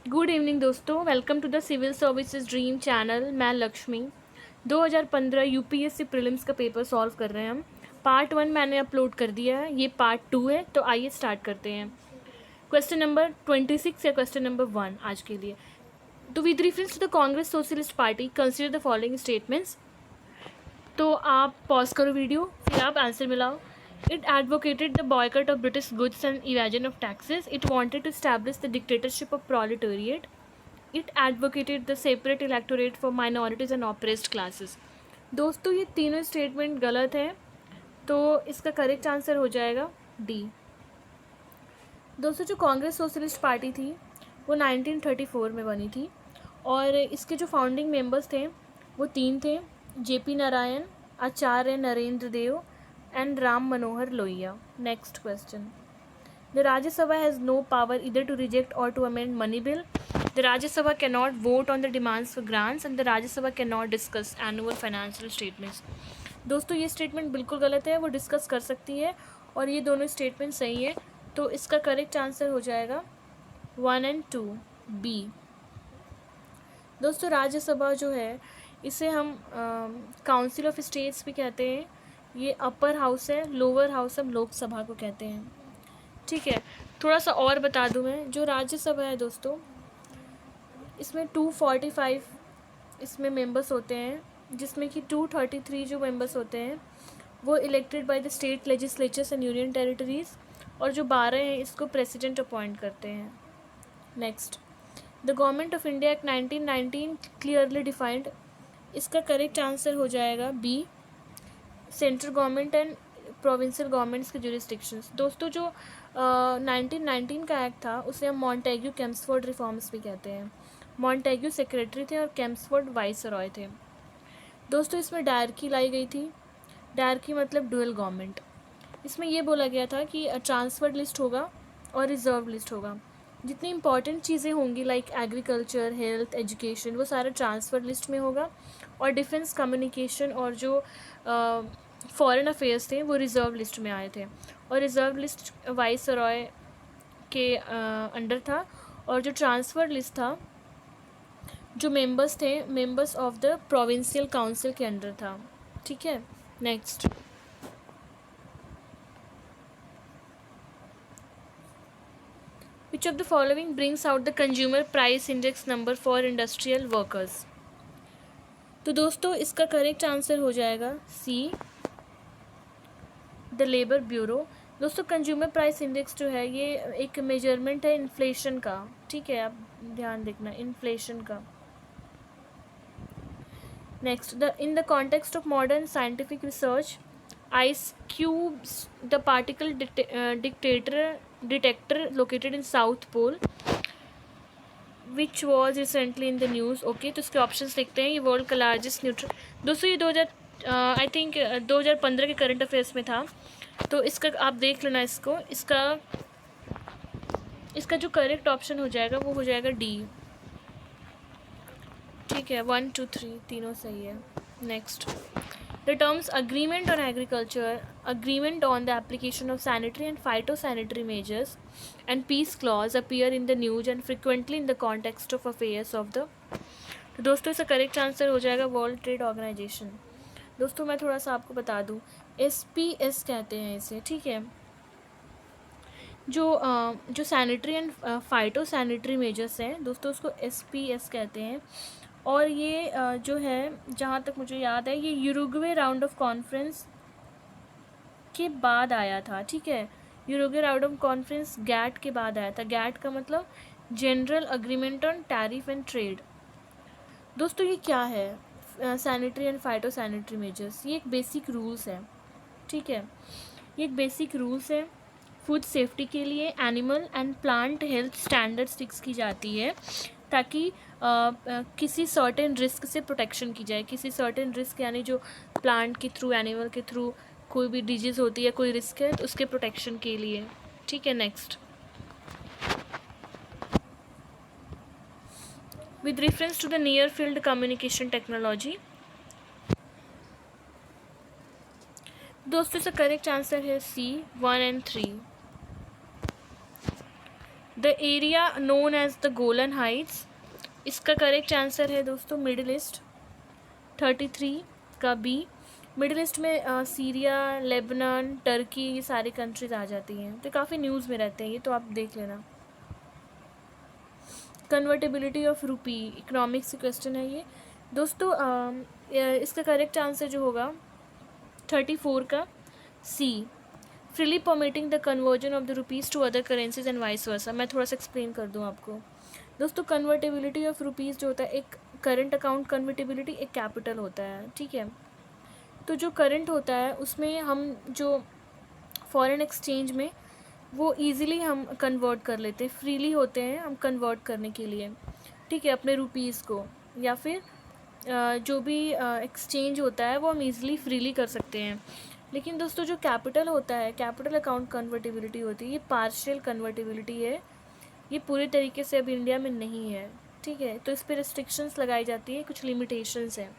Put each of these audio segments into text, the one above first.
Good evening दोस्तों, welcome to the civil services dream channel. मैं Lakshmi 2015 UPSC prelims का paper solve कर रहे हैं हम। पार्ट 1 मैंने अपलोड कर दिया है, ये पार्ट 2 है। तो आइए स्टार्ट करते हैं। क्वेश्चन नंबर 26 या क्वेश्चन नंबर 1 आज के लिए। तो with reference to the Congress Socialist Party consider the following statements. तो आप पॉज करो वीडियो, फिर आप आंसर मिलाओ। It advocated the boycott of British goods and evasion of taxes. It wanted to establish the dictatorship of proletariat. It advocated the separate electorate for minorities and oppressed classes. दोस्तों ये तीनों statement गलत है, तो इसका correct answer हो जाएगा D. दोस्तों जो कांग्रेस सोशलिस्ट पार्टी थी वो 1934 में बनी थी और इसके जो फाउंडिंग मेंबर्स थे वो 3 थे, JP Narayan, Acharya Narendra Dev and Ram Manohar Lohia. Next question. The Rajya Sabha has no power either to reject or to amend money bill. The Rajya Sabha cannot vote on the demands for grants and the Rajya Sabha cannot discuss annual financial statements. दोस्तों ये statement बिल्कुल गलत है, वो discuss कर सकती है और ये दोनों स्टेटमेंट सही है। तो इसका करेक्ट आंसर हो जाएगा 1 और 2 बी। दोस्तों राज्यसभा जो है इसे हम काउंसिल ऑफ स्टेट्स भी कहते हैं। ये अपर हाउस है, लोअर हाउस हम लोकसभा को कहते हैं। ठीक है, थोड़ा सा और बता दूं मैं, जो राज्यसभा है दोस्तों इसमें 245 इसमें मेंबर्स होते हैं, जिसमें कि 233 जो मेंबर्स होते हैं वो elected by the state legislatures and union territories, और जो 12 हैं इसको प्रेसिडेंट अपॉइंट करते हैं। Next, the government of India act 1919 clearly defined. इसका करेक्ट आंसर हो जाएगा B, central government and provincial governments के जुरिस्डिक्शंस। दोस्तों जो 1919 का एक्ट था उसे हम मॉन्टेग्यू केम्सफोर्ड रिफॉर्म्स भी कहते हैं। मॉन्टेग्यू सेक्रेटरी थे और केम्सफोर्ड वाइसरॉय थे। दोस्तों इसमें डायरकी लाई गई थी। डायरकी मतलब डुअल गवर्नमेंट। इसमें यह बोला गया था कि ट्रांसफर्ड लिस्ट होगा और रिजर्व लिस्ट होगा। जितनी इंपॉर्टेंट चीज़ें होंगी लाइक एग्रीकल्चर, हेल्थ, एजुकेशन, वो सारा ट्रांसफर लिस्ट में होगा और डिफेंस, कम्युनिकेशन और जो फॉरेन अफेयर्स थे वो रिज़र्व लिस्ट में आए थे। और रिज़र्व लिस्ट वाइसरॉय के अंडर था और जो ट्रांसफ़र लिस्ट था जो मेंबर्स थे members of the provincial council के अंडर था। ठीक है, next. Which of the following brings out the consumer price index number for industrial workers? तो दोस्तों इसका करेक्ट आंसर हो जाएगा सी, द लेबर ब्यूरो। दोस्तों कंज्यूमर प्राइस इंडेक्स जो है ये एक मेजरमेंट है इन्फ्लेशन का। ठीक है, आप ध्यान देखना, इन्फ्लेशन का। Next, in the context of modern scientific research, ice cubes the particle detector located in south pole which was recently in the news. Okay, तो इसके ऑप्शंस लिखते हैं। ये वर्ल्ड का लार्जेस्ट न्यूट्रन। दोस्तों ये 2000 आई थिंक 2015 के करंट अफेयर्स में था, तो इसका आप देख लेना। इसका जो करेक्ट ऑप्शन हो जाएगा वो हो जाएगा डी। ठीक है, 1, 2, 3 तीनों सही है। Next, the terms agreement on agriculture, agreement on the application of sanitary and phytosanitary measures, and peace clause appear in the news and frequently in the context of affairs of the। तो दोस्तों इसका correct answer हो जाएगा world trade organisation. दोस्तों मैं थोड़ा सा आपको बता दूं, SPS कहते हैं इसे। ठीक है, जो sanitary and phytosanitary measures हैं दोस्तों उसको SPS कहते हैं। और ये जो है जहाँ तक मुझे याद है ये यूरुग्वे राउंड ऑफ कॉन्फ्रेंस के बाद आया था। ठीक है, Uruguay round of conference GATT के बाद आया था। गैट का मतलब general agreement on tariff and trade. दोस्तों ये क्या है sanitary and phytosanitary measures? ये एक बेसिक रूल्स है। ठीक है, ये एक बेसिक रूल्स है फूड सेफ्टी के लिए। Animal and plant health standards fix की जाती है ताकि किसी सर्टेन रिस्क से प्रोटेक्शन की जाए। किसी सर्टेन रिस्क यानी जो प्लांट के थ्रू, एनिमल के थ्रू कोई भी डिजीज़ होती है, कोई रिस्क है, तो उसके प्रोटेक्शन के लिए। ठीक है, next, with reference to the near field communication technology. दोस्तों इसका करेक्ट आंसर है सी, 1 और 3। The area known as the Golan Heights, इसका करेक्ट आंसर है दोस्तों मिडिल ईस्ट। 33 का बी। मिडिल ईस्ट में सीरिया, लेबनान, टर्की, ये सारी कंट्रीज आ जाती हैं, तो काफ़ी न्यूज़ में रहते हैं ये, तो आप देख लेना। कन्वर्टेबिलिटी ऑफ रुपी, इकोनॉमिक्स से क्वेश्चन है ये दोस्तों। इसका करेक्ट आंसर जो होगा 34 का C. Freely permitting the conversion of the rupees to other currencies and vice versa. मैं थोड़ा सा एक्सप्लेन कर दूँ आपको दोस्तों। कन्वर्टेबिलिटी ऑफ रुपीज़ जो होता है, एक करंट अकाउंट कन्वर्टेबिलिटी, एक कैपिटल होता है, ठीक है। तो जो करंट होता है उसमें हम जो फॉरेन एक्सचेंज में वो इजीली हम कन्वर्ट कर लेते हैं, फ्रीली होते हैं हम कन्वर्ट करने के लिए, ठीक है, अपने रुपीज़ को, या फिर जो भी एक्सचेंज होता है वो हम इजीली फ्रीली कर सकते हैं। लेकिन दोस्तों जो कैपिटल होता है, कैपिटल अकाउंट कन्वर्टेबिलिटी होती है, ये पार्शियल कन्वर्टेबिलिटी है, ये पूरे तरीके से अब इंडिया में नहीं है, ठीक है। तो इस पर रिस्ट्रिक्शंस लगाई जाती है, कुछ लिमिटेशंस हैं।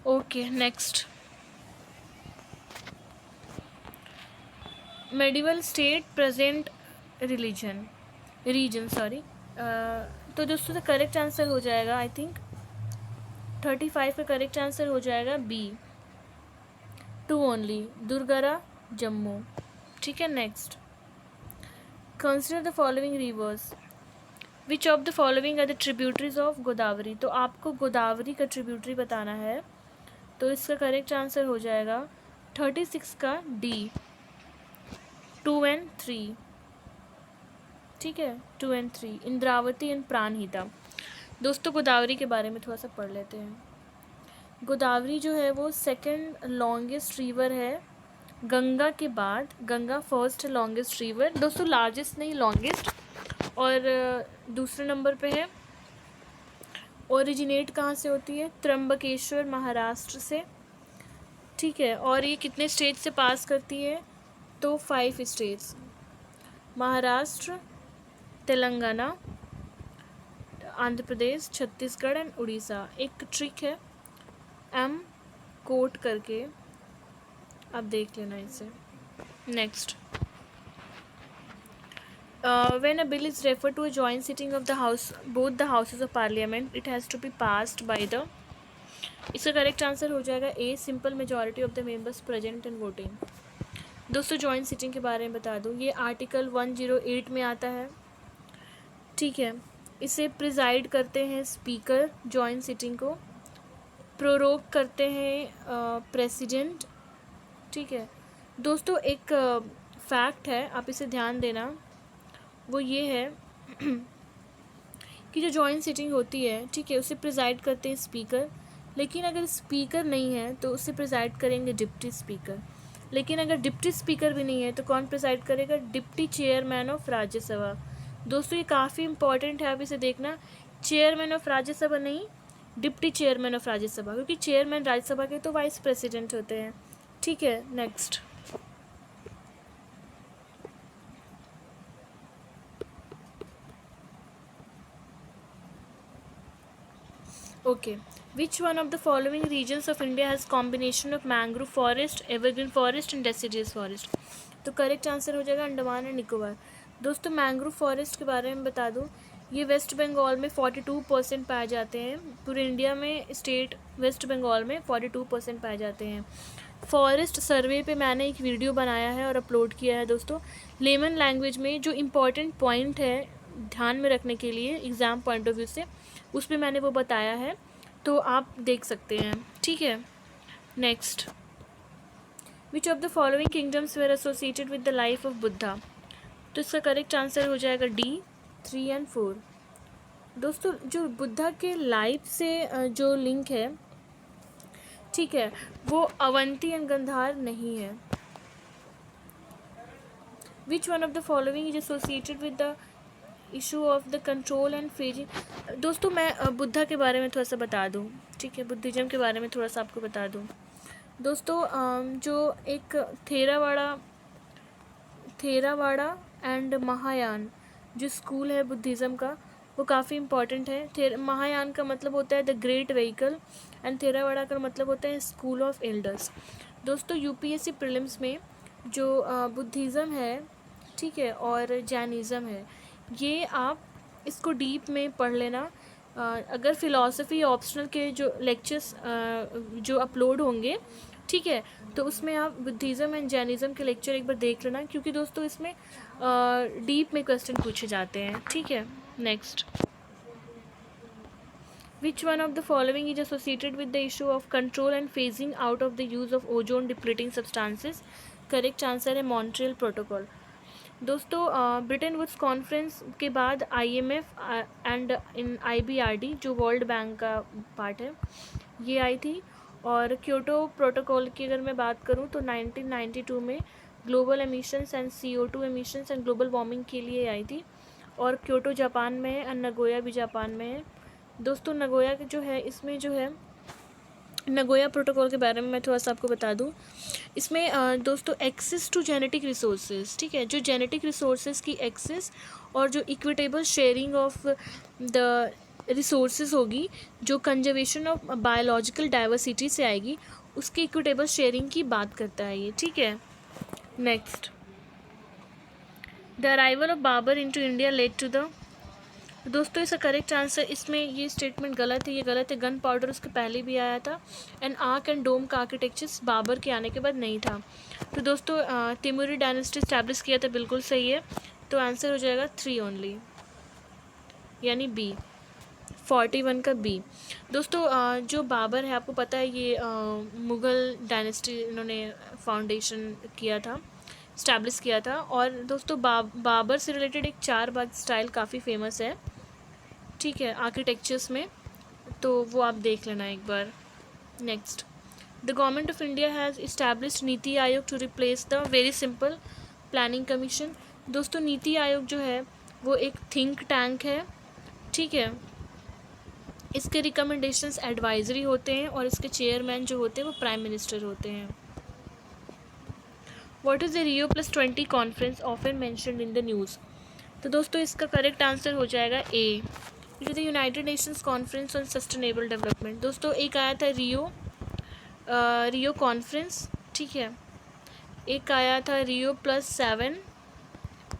Okay next, medieval state present region sorry. तो दोस्तों द करेक्ट आंसर हो जाएगा आई थिंक 35 का करेक्ट आंसर हो जाएगा बी, 2 ओनली, दुर्गारा, जम्मू, ठीक है। Next, consider the following rivers, which of the following are the tributaries of Godavari. तो आपको गोदावरी का ट्रिब्यूटरी बताना है, तो इसका करेक्ट आंसर हो जाएगा 36 का डी, 2 and 3, ठीक है, 2 and 3, इंद्रावती एंड प्राणहिता। दोस्तों गोदावरी के बारे में थोड़ा सा पढ़ लेते हैं। गोदावरी जो है वो सेकंड लॉन्गेस्ट रिवर है गंगा के बाद, गंगा फर्स्ट लॉन्गेस्ट रिवर दोस्तों, लार्जेस्ट नहीं लॉन्गेस्ट, और दूसरे नंबर पे है। ओरिजिनेट कहाँ से होती है? त्र्यंबकेश्वर महाराष्ट्र से, ठीक है। और ये कितने स्टेट से पास करती है? तो 5 स्टेट्स, महाराष्ट्र, तेलंगाना, आंध्र प्रदेश, छत्तीसगढ़ एंड उड़ीसा। एक ट्रिक है एम कोट करके, आप देख लेना इसे। Next, when a bill is referred to a joint sitting of the house, both the houses of parliament, it has to be passed by the, इसका करेक्ट आंसर हो जाएगा A, simple majority of the members present and voting. दोस्तों joint sitting के बारे में बता दूं, ये आर्टिकल 108 में आता है, ठीक है। इसे प्रिजाइड करते हैं स्पीकर, जॉइंट सिटिंग को प्रोरोग करते हैं प्रेसिडेंट, ठीक है। दोस्तों एक फैक्ट है, आप इसे ध्यान देना, वो ये है कि जो जॉइंट सिटिंग होती है, ठीक है, उसे प्रिजाइड करते हैं स्पीकर, लेकिन अगर स्पीकर नहीं है तो उसे प्रिजाइड करेंगे डिप्टी स्पीकर। लेकिन अगर डिप्टी स्पीकर भी नहीं है तो कौन प्रिसाइड करेगा? Deputy chairman of Rajya Sabha. दोस्तों ये काफ़ी इंपॉर्टेंट है, आप इसे देखना, चेयरमैन ऑफ राज्यसभा नहीं, डिप्टी चेयरमैन ऑफ राज्यसभा, क्योंकि चेयरमैन राज्यसभा के तो वाइस प्रेसिडेंट होते हैं, ठीक है। Next, okay, which one of the following regions of India has combination of mangrove forest, evergreen forest and deciduous forest. तो करेक्ट आंसर हो जाएगा अंडमान एंड निकोबार। दोस्तों मैंग्रोव फॉरेस्ट के बारे में बता दूं, ये वेस्ट बंगाल में 42% पाए जाते हैं, पूरे इंडिया में स्टेट वेस्ट बंगाल में 42% पाए जाते हैं। फॉरेस्ट सर्वे पे मैंने एक वीडियो बनाया है और अपलोड किया है दोस्तों, लेमन लैंग्वेज में जो इम्पॉर्टेंट पॉइंट है ध्यान में रखने के लिए एग्ज़ाम पॉइंट ऑफ व्यू से, उस पर मैंने वो बताया है, तो आप देख सकते हैं, ठीक है। Next, which of the following kingdoms were associated with the life of Buddha. तो इसका करेक्ट आंसर हो जाएगा डी, 3 and 4। दोस्तों जो बुद्धा के लाइफ से जो लिंक है, ठीक है, वो अवंती एंड गंधार नहीं है। विच one of the following is associated with the issue of the control and freezing. दोस्तों मैं बुद्धा के बारे में थोड़ा सा बता दूं, ठीक है, बुद्धिज़्म के बारे में थोड़ा सा आपको बता दूं। दोस्तों जो एक थेरावाड़ा एंड महायान जो स्कूल है बुद्धिज़्म का, वो काफ़ी इंपॉर्टेंट है। महायान का मतलब होता है the great vehicle and Theravada का मतलब होता है स्कूल ऑफ एल्डर्स। दोस्तों यूपीएससी प्रीलिम्स में जो बुद्धिज़्म है, ठीक है, और जैनिज़्म है। ये आप इसको डीप में पढ़ लेना। अगर फ़िलासफ़ी ऑप्शनल के जो लेक्चर्स जो अपलोड होंगे, ठीक है, तो उसमें आप बुद्धिज़्म एंड जैनिज़्म के लेक्चर एक बार देख लेना, क्योंकि दोस्तों इसमें डीप में क्वेश्चन पूछे जाते हैं। ठीक है, next, Which one of the following is associated with the issue of control and phasing out of the use of ozone depleting substances? Correct answer है मॉन्ट्रियल प्रोटोकॉल। दोस्तों ब्रिटेन वुड्स कॉन्फ्रेंस के बाद IMF and in IBRD जो world bank का part है, ये आई थी। और क्योटो प्रोटोकॉल की अगर मैं बात करूँ तो 1992 में global emissions and CO2 emissions and global warming के लिए आई थी। और क्योटो जापान में है एंड नगोया भी जापान में है। दोस्तों नगोया जो है, इसमें जो है नगोया प्रोटोकॉल के बारे में मैं थोड़ा सा आपको बता दूं। इसमें दोस्तों एक्सेस टू जेनेटिक रिसोर्सेज, ठीक है, जो जेनेटिक रिसोर्सेज की एक्सेस और जो equitable sharing of the resources होगी, जो कंजर्वेशन ऑफ बायोलॉजिकल डाइवर्सिटी से आएगी, उसकी इक्विटेबल शेयरिंग की बात करता है ये। ठीक है, next, the arrival of Babur into India led to the, दोस्तों इसका करेक्ट आंसर, इसमें ये स्टेटमेंट गलत है, ये गलत है। गन पाउडर उसके पहले भी आया था एंड आर्क एंड डोम का आर्किटेक्चर बाबर के आने के बाद नहीं था। तो दोस्तों तिमूरी डायनेस्टी स्टैब्लिश किया था, बिल्कुल सही है। तो आंसर हो जाएगा 3 ओनली, यानी बी, 41 का बी। दोस्तों जो बाबर है, आपको पता है ये मुग़ल डायनेस्टी इन्होंने फाउंडेशन किया था, स्टैब्लिश किया था। और दोस्तों बाबर से रिलेटेड एक 4 बाग स्टाइल काफ़ी फेमस है, ठीक है, आर्किटेक्चर्स में, तो वो आप देख लेना एक बार। Next, the government of India has established NITI Aayog to replace the very simple planning commission. दोस्तों नीति आयोग जो है वो एक थिंक टैंक है, ठीक है, इसके रिकमेंडेशंस एडवाइजरी होते हैं और इसके चेयरमैन जो होते हैं वो प्राइम मिनिस्टर होते हैं। What is the Rio+20 conference often mentioned in the news? तो दोस्तों इसका करेक्ट आंसर हो जाएगा A, it is the United Nations conference on sustainable development. दोस्तों एक आया था रियो कॉन्फ्रेंस, ठीक है, एक आया था Rio+7,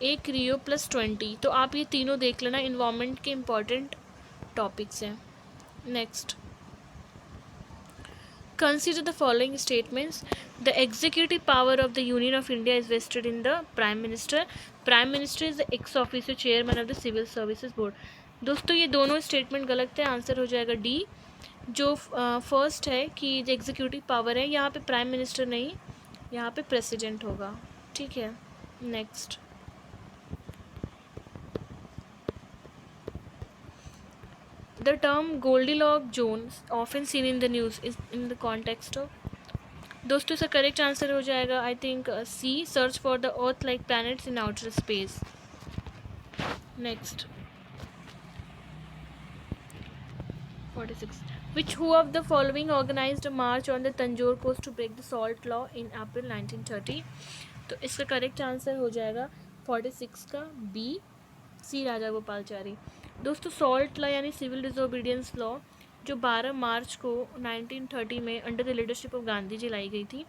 एक Rio+20। तो आप ये तीनों देख लेना, इन्वायरमेंट के इम्पॉर्टेंट टॉपिक्स हैं। Next, consider the following statements. The executive power of the Union of India is vested in the Prime Minister. Prime Minister is the ex officio chairman of the Civil Services Board. दोस्तों ये दोनों statement गलत है, answer हो जाएगा D. जो first है कि जो एग्जीक्यूटिव पावर है, यहाँ पे प्राइम मिनिस्टर नहीं, यहाँ पे प्रेसिडेंट होगा। ठीक है, next, the term Goldilocks zone often seen in the news is in the context of, दोस्तों इसका करेक्ट आंसर हो जाएगा I think C, search for the earth like planets in outer space. Next, 46, which who of the following organized a march on the Tanjore coast to break the salt law in April 1930? तो इसका correct answer हो जाएगा 46 का B, सी Rajagopalachari. दोस्तों salt law यानी civil disobedience law जो 12 मार्च को 1930 में under the leadership of Gandhi ji लाई गई थी,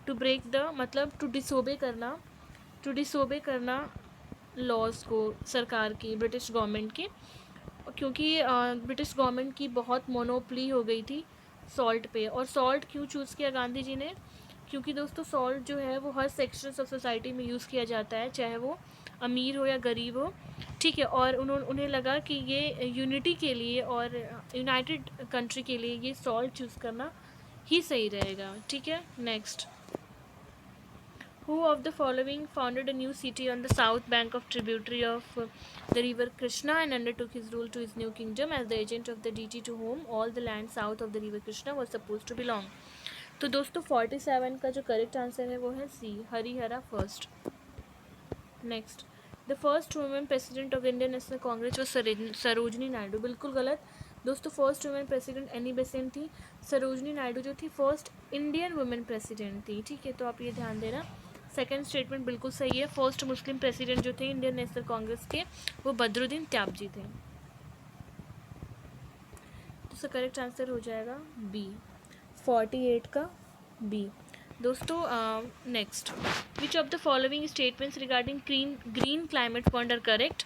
टू ब्रेक द मतलब टू डिसोबे करना लॉज को, सरकार की, ब्रिटिश गवर्नमेंट की, क्योंकि ब्रिटिश गवर्नमेंट की बहुत मोनोपली हो गई थी सॉल्ट पे। और सॉल्ट क्यों चूज़ किया गांधी जी ने? क्योंकि दोस्तों सॉल्ट जो है वो हर सेक्शंस ऑफ सोसाइटी में यूज़ किया जाता है, चाहे वो अमीर हो या गरीब हो, ठीक है। और उन्हें लगा कि ये यूनिटी के लिए और यूनाइटेड कंट्री के लिए ये सॉल्ट चूज़ करना ही सही रहेगा। ठीक है, next, Who of the following founded a new city on the south bank of tributary of the river Krishna and undertook his rule to his new kingdom as the agent of the deity to whom all the land south of the river Krishna was supposed to belong? तो दोस्तों 47 का जो correct answer है वो है C, Harihara first. Next, the first women president of Indian National Congress वो सरोजनी नायडू, बिल्कुल गलत। दोस्तों first women president Annie Besant थी, सरोजनी नायडू जो थी फर्स्ट इंडियन वुमेन प्रेसिडेंट थी। ठीक है, तो आप ये ध्यान देना, सेकेंड स्टेटमेंट बिल्कुल सही है। फर्स्ट मुस्लिम प्रेसिडेंट जो थे इंडियन नेशनल कांग्रेस के वो बदरुद्दीन त्याबजी थे। तो इसका करेक्ट आंसर हो जाएगा बी, 48 का बी। दोस्तों next, which of the following statements regarding green climate fund are correct?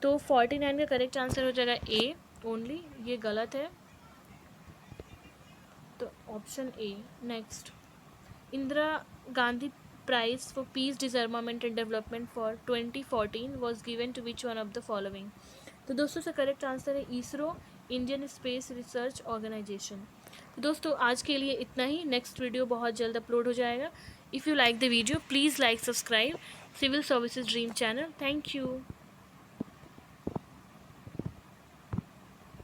तो 49 का करेक्ट आंसर हो जाएगा ए ओनली, ये गलत है, तो option A. Next, Indira Gandhi prize for peace disarmament and development for 2014 was given to which one of the following? तो दोस्तों इसका करेक्ट आंसर है ISRO, Indian space research organisation. तो दोस्तों आज के लिए इतना ही, नेक्स्ट वीडियो बहुत जल्द अपलोड हो जाएगा। If you like the video please like subscribe civil services dream channel. Thank you.